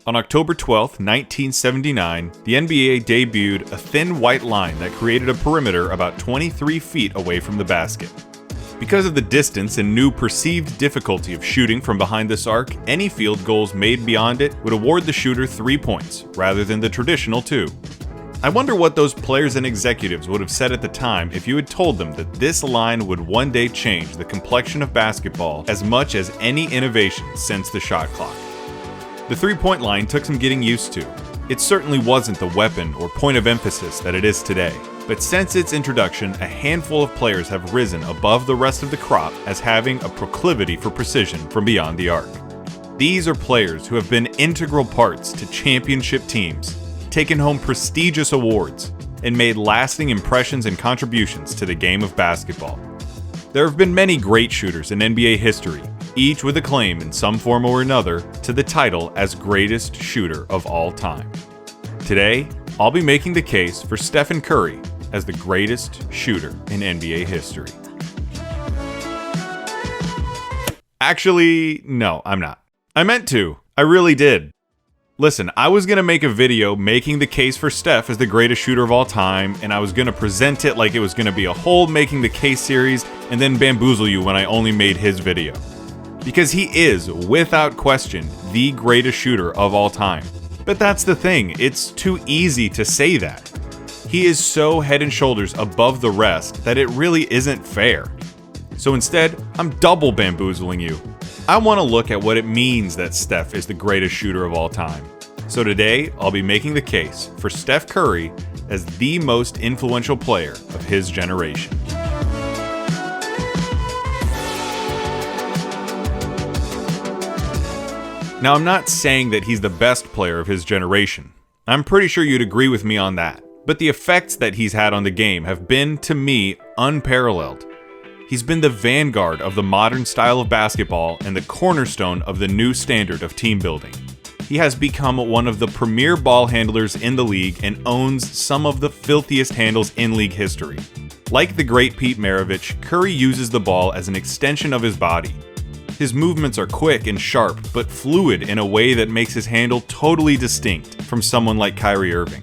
On October 12, 1979, the NBA debuted a thin white line that created a perimeter about 23 feet away from the basket. Because of the distance and new perceived difficulty of shooting from behind this arc, any field goals made beyond it would award the shooter 3 points, rather than the traditional 2. I wonder what those players and executives would have said at the time if you had told them that this line would one day change the complexion of basketball as much as any innovation since the shot clock. The three-point line took some getting used to. It certainly wasn't the weapon or point of emphasis that it is today, but since its introduction, a handful of players have risen above the rest of the crop as having a proclivity for precision from beyond the arc. These are players who have been integral parts to championship teams, taken home prestigious awards, and made lasting impressions and contributions to the game of basketball. There have been many great shooters in NBA history, each with a claim in some form or another to the title as greatest shooter of all time. Today, I'll be making the case for Stephen Curry as the greatest shooter in NBA history. Actually, no, I'm not. I meant to. I really did. Listen, I was going to make a video making the case for Steph as the greatest shooter of all time, and I was going to present it like it was going to be a whole making the case series, and then bamboozle you when I only made his video. Because he is, without question, the greatest shooter of all time. But that's the thing, it's too easy to say that. He is so head and shoulders above the rest that it really isn't fair. So instead, I'm double bamboozling you. I want to look at what it means that Steph is the greatest shooter of all time. So today, I'll be making the case for Steph Curry as the most influential player of his generation. Now, I'm not saying that he's the best player of his generation. I'm pretty sure you'd agree with me on that. But the effects that he's had on the game have been, to me, unparalleled. He's been the vanguard of the modern style of basketball and the cornerstone of the new standard of team building. He has become one of the premier ball handlers in the league and owns some of the filthiest handles in league history. Like the great Pete Maravich, Curry uses the ball as an extension of his body. His movements are quick and sharp, but fluid in a way that makes his handle totally distinct from someone like Kyrie Irving.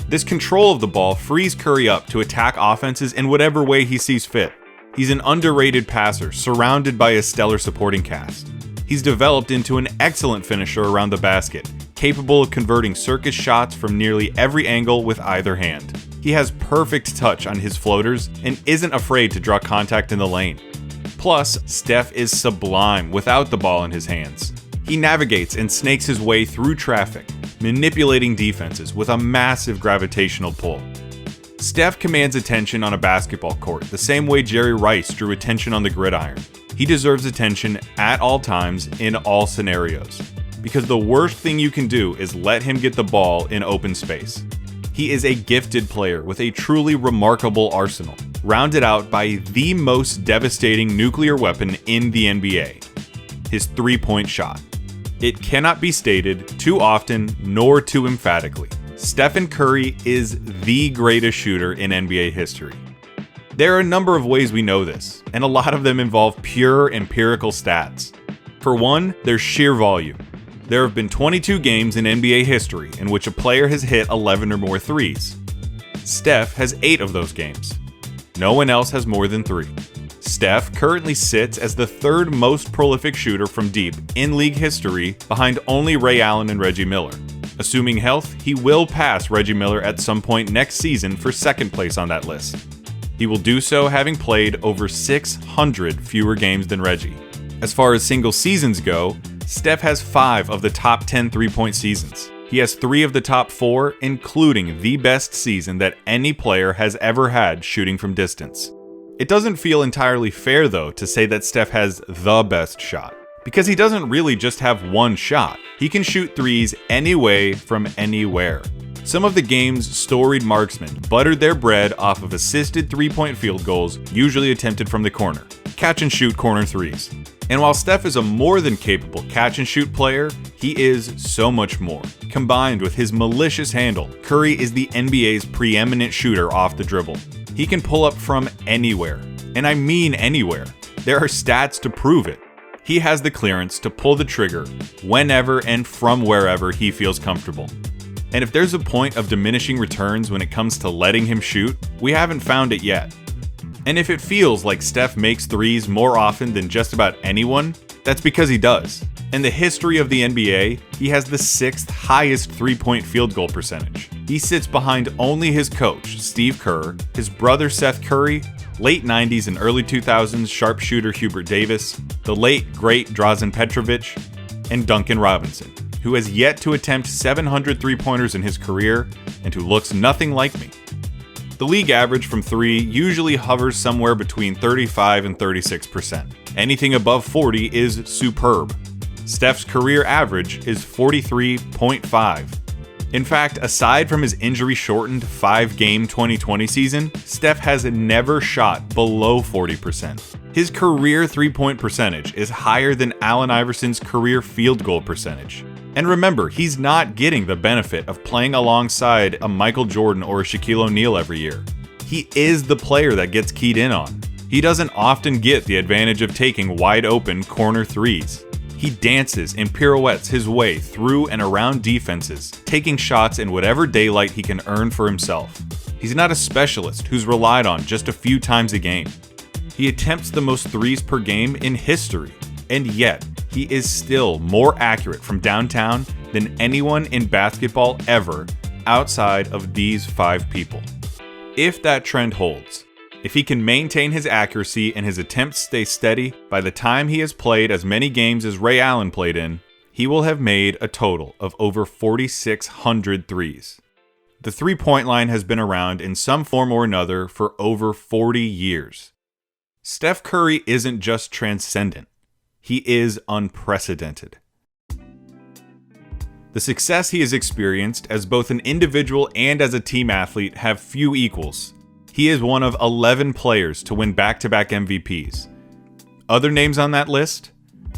This control of the ball frees Curry up to attack offenses in whatever way he sees fit. He's an underrated passer surrounded by a stellar supporting cast. He's developed into an excellent finisher around the basket, capable of converting circus shots from nearly every angle with either hand. He has perfect touch on his floaters and isn't afraid to draw contact in the lane. Plus, Steph is sublime without the ball in his hands. He navigates and snakes his way through traffic, manipulating defenses with a massive gravitational pull. Steph commands attention on a basketball court the same way Jerry Rice drew attention on the gridiron. He deserves attention at all times in all scenarios, because the worst thing you can do is let him get the ball in open space. He is a gifted player with a truly remarkable arsenal, rounded out by the most devastating nuclear weapon in the NBA, his three-point shot. It cannot be stated too often nor too emphatically. Stephen Curry is the greatest shooter in NBA history. There are a number of ways we know this, and a lot of them involve pure empirical stats. For one, there's sheer volume. There have been 22 games in NBA history in which a player has hit 11 or more threes. Steph has 8 of those games. No one else has more than 3. Steph currently sits as the third most prolific shooter from deep in league history, behind only Ray Allen and Reggie Miller. Assuming health, he will pass Reggie Miller at some point next season for second place on that list. He will do so having played over 600 fewer games than Reggie. As far as single seasons go, Steph has 5 of the top 10 three-point seasons. He has 3 of the top 4, including the best season that any player has ever had shooting from distance. It doesn't feel entirely fair, though, to say that Steph has the best shot, because he doesn't really just have one shot. He can shoot threes anyway from anywhere. Some of the game's storied marksmen buttered their bread off of assisted three-point field goals, usually attempted from the corner. Catch-and-shoot corner threes. And while Steph is a more than capable catch-and-shoot player, he is so much more. Combined with his malicious handle, Curry is the NBA's preeminent shooter off the dribble. He can pull up from anywhere. And I mean anywhere. There are stats to prove it. He has the clearance to pull the trigger whenever and from wherever he feels comfortable. And if there's a point of diminishing returns when it comes to letting him shoot, we haven't found it yet. And if it feels like Steph makes threes more often than just about anyone, that's because he does. In the history of the NBA, he has the 6th highest three-point field goal percentage. He sits behind only his coach, Steve Kerr, his brother Steph Curry, late 90s and early 2000s sharpshooter Hubert Davis, the late great Drazen Petrovic, and Duncan Robinson, who has yet to attempt 700 three-pointers in his career and who looks nothing like me. The league average from 3 usually hovers somewhere between 35 and 36%. Anything above 40 is superb. Steph's career average is 43.5. In fact, aside from his injury-shortened 5-game 2020 season, Steph has never shot below 40%. His career three-point percentage is higher than Allen Iverson's career field goal percentage. And remember, he's not getting the benefit of playing alongside a Michael Jordan or a Shaquille O'Neal every year. He is the player that gets keyed in on. He doesn't often get the advantage of taking wide-open corner threes. He dances and pirouettes his way through and around defenses, taking shots in whatever daylight he can earn for himself. He's not a specialist who's relied on just a few times a game. He attempts the most threes per game in history, and yet he is still more accurate from downtown than anyone in basketball ever outside of these 5 people. If that trend holds, if he can maintain his accuracy and his attempts stay steady, by the time he has played as many games as Ray Allen played in, he will have made a total of over 4,600 threes. The three-point line has been around in some form or another for over 40 years. Steph Curry isn't just transcendent, he is unprecedented. The success he has experienced as both an individual and as a team athlete have few equals. He is one of 11 players to win back-to-back MVPs. Other names on that list?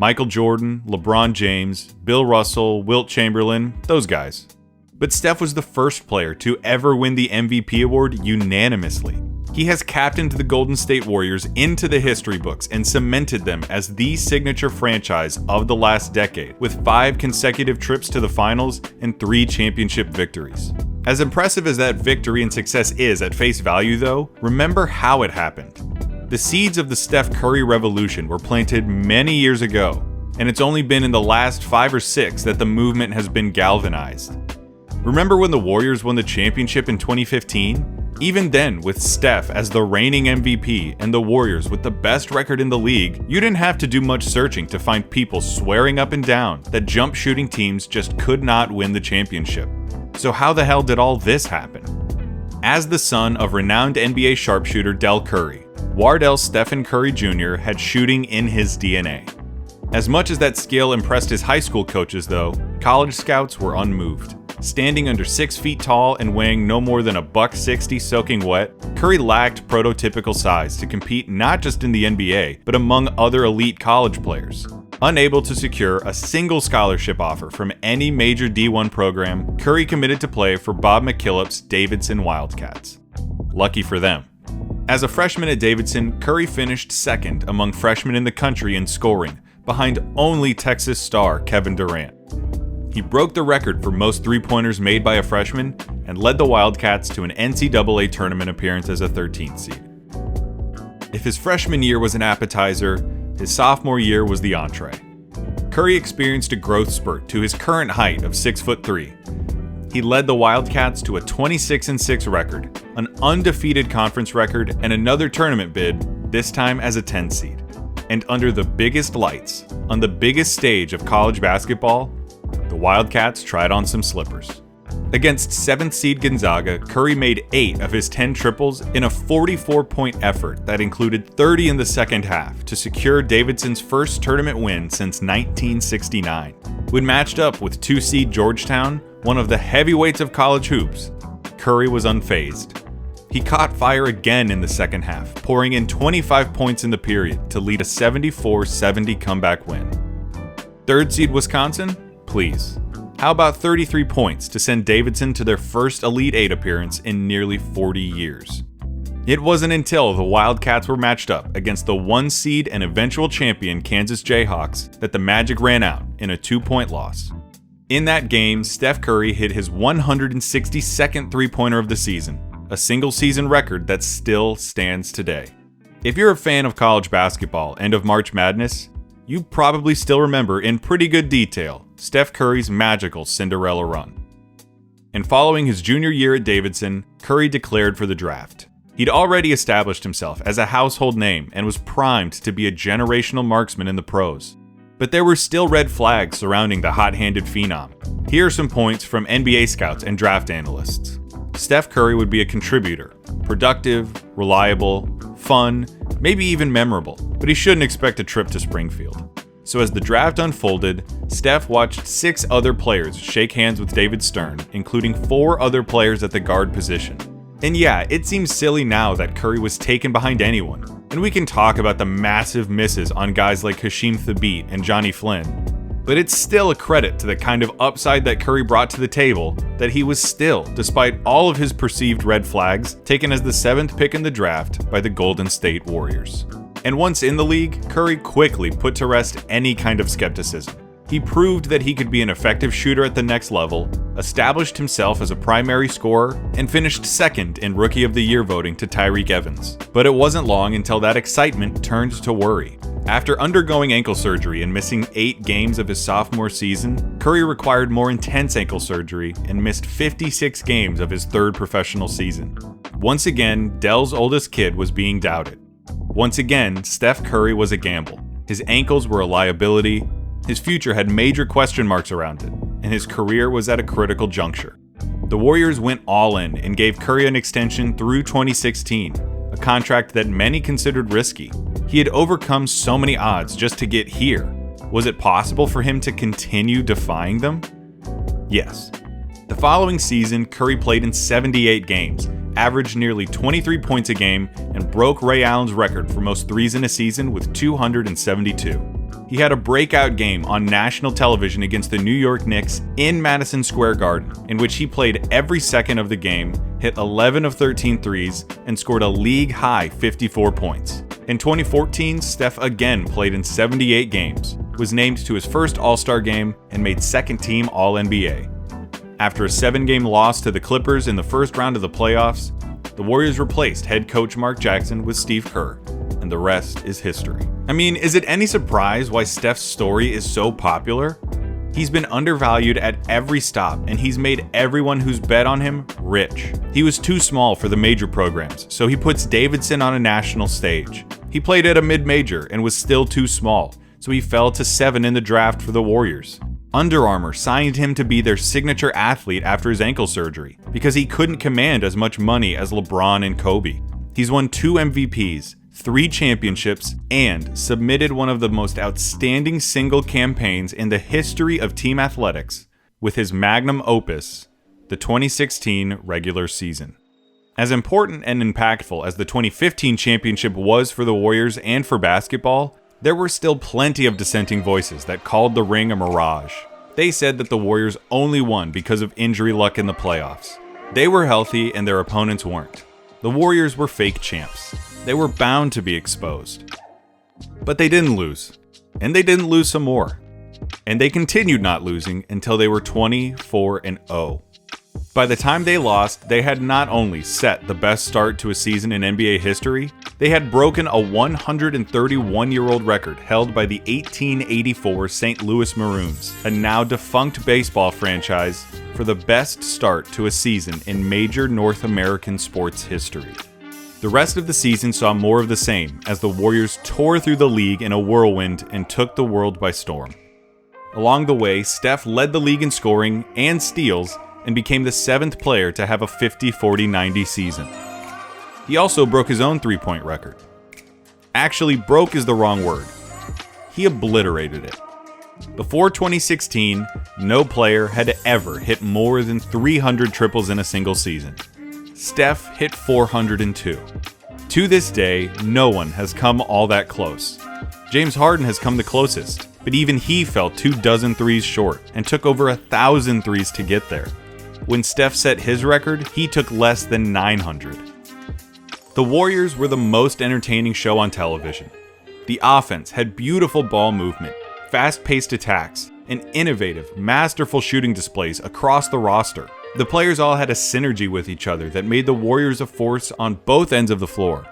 Michael Jordan, LeBron James, Bill Russell, Wilt Chamberlain, those guys. But Steph was the first player to ever win the MVP award unanimously. He has captained the Golden State Warriors into the history books and cemented them as the signature franchise of the last decade, with 5 consecutive trips to the finals and 3 championship victories. As impressive as that victory and success is at face value though, remember how it happened. The seeds of the Steph Curry revolution were planted many years ago, and it's only been in the last 5 or 6 that the movement has been galvanized. Remember when the Warriors won the championship in 2015? Even then, with Steph as the reigning MVP and the Warriors with the best record in the league, you didn't have to do much searching to find people swearing up and down that jump shooting teams just could not win the championship. So how the hell did all this happen? As the son of renowned NBA sharpshooter Del Curry, Wardell Stephen Curry Jr. had shooting in his DNA. As much as that skill impressed his high school coaches though, college scouts were unmoved. Standing under 6 feet tall and weighing no more than $160 soaking wet, Curry lacked prototypical size to compete not just in the NBA, but among other elite college players. Unable to secure a single scholarship offer from any major D1 program, Curry committed to play for Bob McKillop's Davidson Wildcats. Lucky for them. As a freshman at Davidson, Curry finished second among freshmen in the country in scoring, behind only Texas star Kevin Durant. He broke the record for most three-pointers made by a freshman and led the Wildcats to an NCAA tournament appearance as a 13th seed. If his freshman year was an appetizer, his sophomore year was the entree. Curry experienced a growth spurt to his current height of 6'3". He led the Wildcats to a 26-6 record, an undefeated conference record, and another tournament bid, this time as a 10 seed. And under the biggest lights, on the biggest stage of college basketball, the Wildcats tried on some slippers. Against 7th seed Gonzaga, Curry made 8 of his 10 triples in a 44-point effort that included 30 in the second half to secure Davidson's first tournament win since 1969. When matched up with 2 seed Georgetown, one of the heavyweights of college hoops, Curry was unfazed. He caught fire again in the second half, pouring in 25 points in the period to lead a 74-70 comeback win. 3rd seed Wisconsin? Please. How about 33 points to send Davidson to their first Elite Eight appearance in nearly 40 years? It wasn't until the Wildcats were matched up against the 1 seed and eventual champion Kansas Jayhawks that the Magic ran out in a 2-point loss. In that game, Steph Curry hit his 162nd three-pointer of the season, a single-season record that still stands today. If you're a fan of college basketball and of March Madness, you probably still remember in pretty good detail Steph Curry's magical Cinderella run. And following his junior year at Davidson, Curry declared for the draft. He'd already established himself as a household name and was primed to be a generational marksman in the pros. But there were still red flags surrounding the hot-handed phenom. Here are some points from NBA scouts and draft analysts. Steph Curry would be a contributor, productive, reliable, fun, maybe even memorable, but he shouldn't expect a trip to Springfield. So as the draft unfolded, Steph watched 6 other players shake hands with David Stern, including 4 other players at the guard position. And yeah, it seems silly now that Curry was taken behind anyone, and we can talk about the massive misses on guys like Hasheem Thabeet and Johnny Flynn. But it's still a credit to the kind of upside that Curry brought to the table that he was still, despite all of his perceived red flags, taken as the 7th pick in the draft by the Golden State Warriors. And once in the league, Curry quickly put to rest any kind of skepticism. He proved that he could be an effective shooter at the next level, established himself as a primary scorer, and finished second in Rookie of the Year voting to Tyreke Evans. But it wasn't long until that excitement turned to worry. After undergoing ankle surgery and missing 8 games of his sophomore season, Curry required more intense ankle surgery and missed 56 games of his 3rd professional season. Once again, Dell's oldest kid was being doubted. Once again, Steph Curry was a gamble. His ankles were a liability, his future had major question marks around it, and his career was at a critical juncture. The Warriors went all in and gave Curry an extension through 2016, a contract that many considered risky. He had overcome so many odds just to get here. Was it possible for him to continue defying them? Yes. The following season, Curry played in 78 games, averaged nearly 23 points a game, and broke Ray Allen's record for most threes in a season with 272. He had a breakout game on national television against the New York Knicks in Madison Square Garden, in which he played every second of the game, hit 11 of 13 threes, and scored a league-high 54 points. In 2014, Steph again played in 78 games, was named to his first All-Star game, and made second-team All-NBA. After a 7-game loss to the Clippers in the first round of the playoffs, the Warriors replaced head coach Mark Jackson with Steve Kerr, and the rest is history. I mean, is it any surprise why Steph's story is so popular? He's been undervalued at every stop, and he's made everyone who's bet on him rich. He was too small for the major programs, so he puts Davidson on a national stage. He played at a mid-major and was still too small, so he fell to 7 in the draft for the Warriors. Under Armour signed him to be their signature athlete after his ankle surgery, because he couldn't command as much money as LeBron and Kobe. He's won 2 MVPs, 3 championships, and submitted one of the most outstanding single campaigns in the history of team athletics with his magnum opus, the 2016 regular season. As important and impactful as the 2015 championship was for the Warriors and for basketball, there were still plenty of dissenting voices that called the ring a mirage. They said that the Warriors only won because of injury luck in the playoffs. They were healthy and their opponents weren't. The Warriors were fake champs. They were bound to be exposed. But they didn't lose. And they didn't lose some more. And they continued not losing until they were 24-0. By the time they lost, they had not only set the best start to a season in NBA history, they had broken a 131-year-old record held by the 1884 St. Louis Maroons, a now defunct baseball franchise, for the best start to a season in major North American sports history. The rest of the season saw more of the same as the Warriors tore through the league in a whirlwind and took the world by storm. Along the way, Steph led the league in scoring and steals and became the 7th player to have a 50-40-90 season. He also broke his own three-point record. Actually, broke is the wrong word. He obliterated it. Before 2016, no player had ever hit more than 300 triples in a single season. Steph hit 402. To this day, no one has come all that close. James Harden has come the closest, but even he fell 24 threes short and took over 1,000 threes to get there. When Steph set his record, he took less than 900. The Warriors were the most entertaining show on television. The offense had beautiful ball movement, fast-paced attacks, and innovative, masterful shooting displays across the roster. The players all had a synergy with each other that made the Warriors a force on both ends of the floor.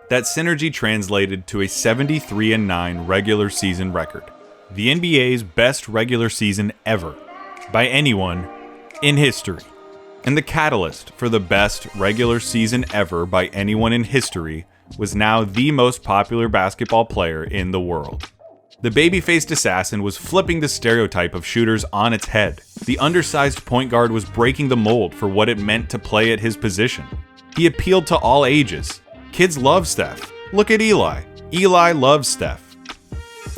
That synergy translated to a 73-9 regular season record, the NBA's best regular season ever, by anyone in history. And the catalyst for the best regular season ever by anyone in history was now the most popular basketball player in the world. The baby-faced assassin was flipping the stereotype of shooters on its head. The undersized point guard was breaking the mold for what it meant to play at his position. He appealed to all ages. Kids love Steph. Look at Eli. Eli loves Steph.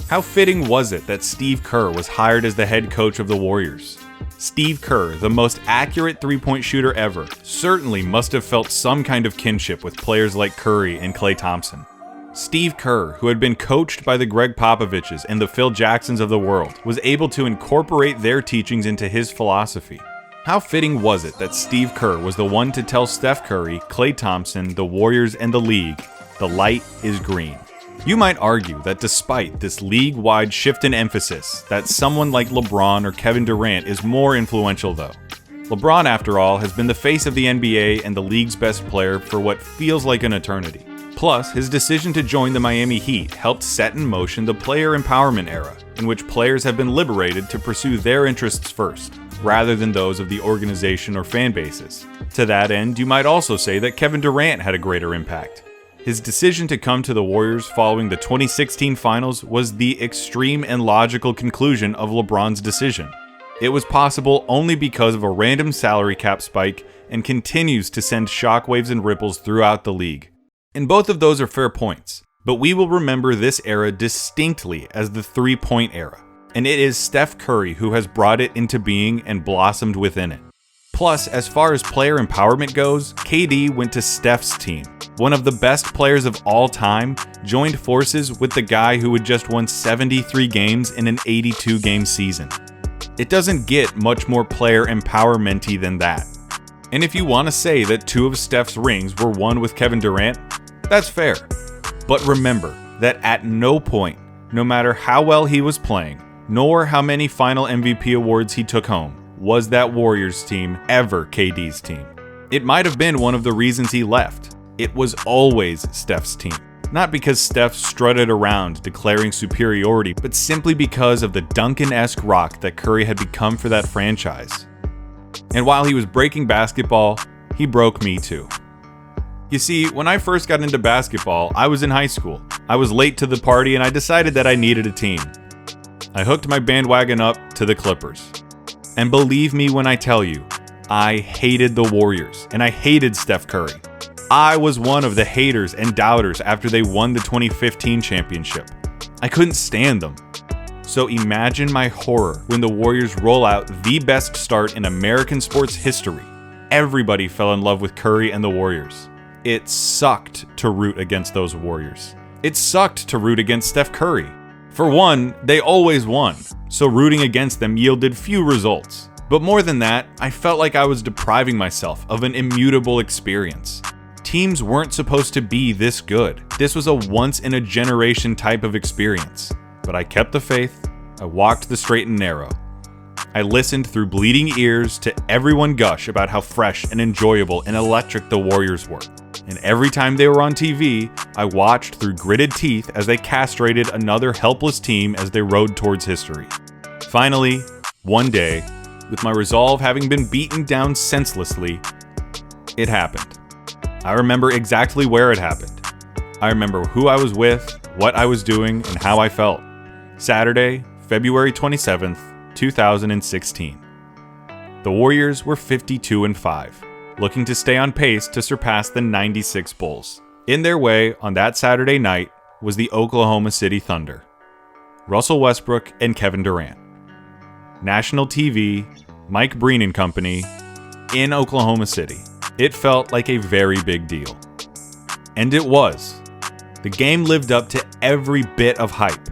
How fitting was it that Steve Kerr was hired as the head coach of the Warriors? Steve Kerr, the most accurate three-point shooter ever, certainly must have felt some kind of kinship with players like Curry and Klay Thompson. Steve Kerr, who had been coached by the Greg Popoviches and the Phil Jacksons of the world, was able to incorporate their teachings into his philosophy. How fitting was it that Steve Kerr was the one to tell Steph Curry, Klay Thompson, the Warriors, and the league, the light is green. You might argue that despite this league-wide shift in emphasis, that someone like LeBron or Kevin Durant is more influential though. LeBron, after all, has been the face of the NBA and the league's best player for what feels like an eternity. Plus, his decision to join the Miami Heat helped set in motion the player empowerment era, in which players have been liberated to pursue their interests first, rather than those of the organization or fan bases. To that end, you might also say that Kevin Durant had a greater impact. His decision to come to the Warriors following the 2016 finals was the extreme and logical conclusion of LeBron's decision. It was possible only because of a random salary cap spike and continues to send shockwaves and ripples throughout the league. And both of those are fair points, but we will remember this era distinctly as the three-point era, and it is Steph Curry who has brought it into being and blossomed within it. Plus, as far as player empowerment goes, KD went to Steph's team. One of the best players of all time joined forces with the guy who had just won 73 games in an 82-game season. It doesn't get much more player empowerment-y than that. And if you want to say that two of Steph's rings were won with Kevin Durant, that's fair. But remember that at no point, no matter how well he was playing, nor how many final MVP awards he took home, was that Warriors team ever KD's team. It might have been one of the reasons he left. It was always Steph's team. Not because Steph strutted around declaring superiority, but simply because of the Duncan-esque rock that Curry had become for that franchise. And while he was breaking basketball, he broke me too. You see, when I first got into basketball, I was in high school. I was late to the party and I decided that I needed a team. I hooked my bandwagon up to the Clippers. And believe me when I tell you, I hated the Warriors and I hated Steph Curry. I was one of the haters and doubters after they won the 2015 championship. I couldn't stand them. So imagine my horror when the Warriors roll out the best start in American sports history. Everybody fell in love with Curry and the Warriors. It sucked to root against those Warriors. It sucked to root against Steph Curry. For one, they always won, so rooting against them yielded few results. But more than that, I felt like I was depriving myself of an immutable experience. Teams weren't supposed to be this good. This was a once-in-a-generation type of experience. But I kept the faith, I walked the straight and narrow. I listened through bleeding ears to everyone gush about how fresh and enjoyable and electric the Warriors were. And every time they were on TV, I watched through gritted teeth as they castrated another helpless team as they rode towards history. Finally, one day, with my resolve having been beaten down senselessly, it happened. I remember exactly where it happened. I remember who I was with, what I was doing, and how I felt. Saturday, February 27th, 2016. The Warriors were 52-5, looking to stay on pace to surpass the 96 Bulls. In their way on that Saturday night was the Oklahoma City Thunder, Russell Westbrook and Kevin Durant. National TV, Mike Breen and company, in Oklahoma City. It felt like a very big deal. And it was. The game lived up to every bit of hype.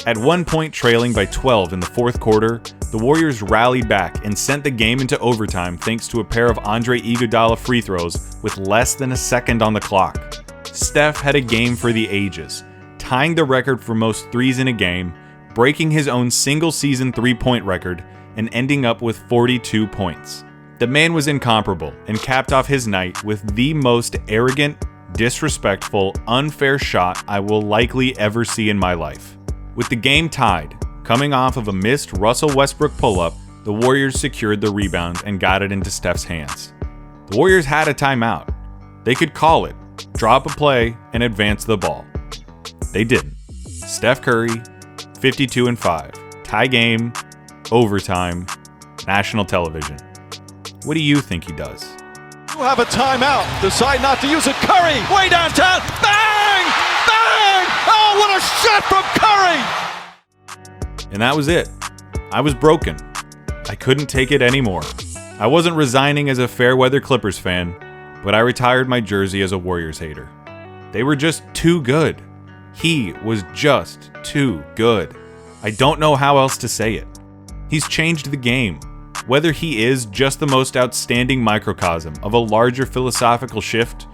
At one point trailing by 12 in the fourth quarter, The Warriors rallied back and sent the game into overtime thanks to a pair of Andre Iguodala free throws with less than a second on the clock. Steph had a game for the ages, tying the record for most threes in a game, breaking his own single-season three-point record, and ending up with 42 points. The man was incomparable and capped off his night with the most arrogant, disrespectful, unfair shot I will likely ever see in my life. With the game tied, coming off of a missed Russell Westbrook pull-up, the Warriors secured the rebound and got it into Steph's hands. The Warriors had a timeout. They could call it, drop a play, and advance the ball. They didn't. Steph Curry, 52-5, tie game, overtime, national television. What do you think he does? You have a timeout. Decide not to use it. Curry, way downtown. Bang! Bang! Oh, what a shot from Curry! And that was it. I was broken. I couldn't take it anymore. I wasn't resigning as a fair-weather Clippers fan, but I retired my jersey as a Warriors hater. They were just too good. He was just too good. I don't know how else to say it. He's changed the game. Whether he is just the most outstanding microcosm of a larger philosophical shift,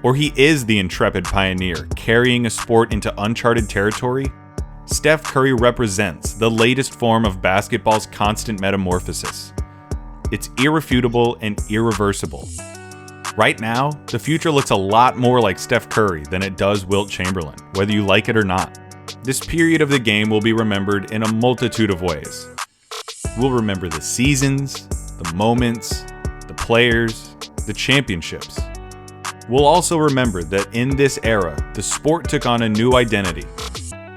or he is the intrepid pioneer carrying a sport into uncharted territory, Steph Curry represents the latest form of basketball's constant metamorphosis. It's irrefutable and irreversible. Right now, the future looks a lot more like Steph Curry than it does Wilt Chamberlain, whether you like it or not. This period of the game will be remembered in a multitude of ways. We'll remember the seasons, the moments, the players, the championships. We'll also remember that in this era, the sport took on a new identity,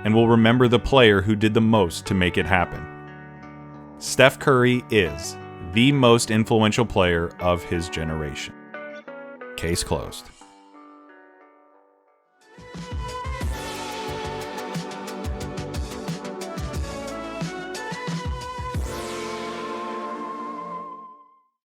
and we'll remember the player who did the most to make it happen. Steph Curry is the most influential player of his generation. Case closed.